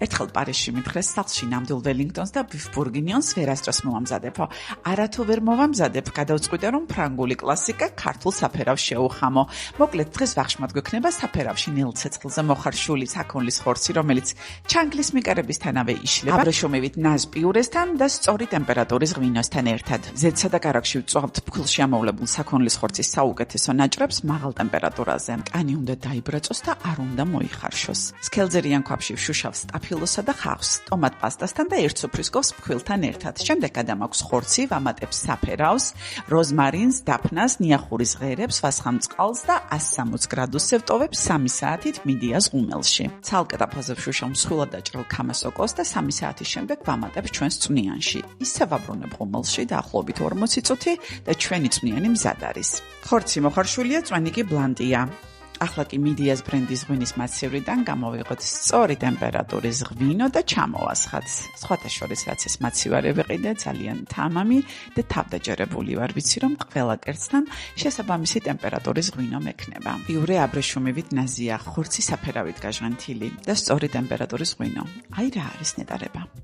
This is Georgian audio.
ერთხელ პარიზში მითხრეს სახლში ნამდვილ ველინგტონს და ბიფ ბურგინიონს ვერასდროს მოვამზადებო. არათუ ვერ მოვამზადებ, გადავწყვიტე რომ ფრანგული კლასიკა ქართულ საფერავს შეუხამო. მოკლედ დღეს ვახშმად გვექნება საფერავში ნილცეცხლზე მოხარშული საქონლის ხორცი, რომელიც ჩანგლის მიკარებისთანავე იშლება აბრეშუმივით ნაზ პიურესთან და სწორი ტემპერატურის ღვინოსთან ერთად. ზედსა და კარაქში ვწვავთ ფქვილში ამოვლებულ საქონლის ხორცის საუკეთესო ნაჭრებს მაღალ ტემპერატურაზე. კანი უნდა დაიბრაწოს და არ უნდა მოიხარშოს. სქელძერიან ქვაბში ვშუშავს სტაფილოსა და ხავსს, ტომატ პასტასთან და ერთ სუფრისკოვს ფქვილთან ერთად. შემდეგ გადამაქვს ხორცი, ვამატებს საფერავს, როზმარინს, დაფნას, ნიახურის ღერებს, ვასხამ წყალს და 160 გრადუსზე ვტოვებ 3 საათით მიდიას ღუმელში. ცალკე დაფაზე ვშუშავ მსხვილად დაჭრილ ქამასოკოს და 3 საათის შემდეგ ვამატებ ჩვენს წვნიანში. ისე ვაბრუნებ ღუმელში დაახლოებით 40 წუთი და ჩვენი წვნიანი მზად არის. ხორცი მოხარშულია, წვენი კი ბლანტია. ახლა კი მიდიას ბრენდის ღვინის მაცევრიდან გამოვიღოთ სწორი ტემპერატურის ღვინო და ჩამოვასხათ. სხვათა შორის რაც ეს მაცი ვარ ვიყიდე, ძალიან თამამი და თავდაჯერებული ვარ, ვიცი რომ ყველა კერძთან შესაბამისი ტემპერატურის ღვინო მექნება. პიურე აბრეშუმივით ნაზია, ხორცი საფერავით გაჟღენთილი და სწორი ტემპერატურის ღვინო. აი რა არის ნეტარება.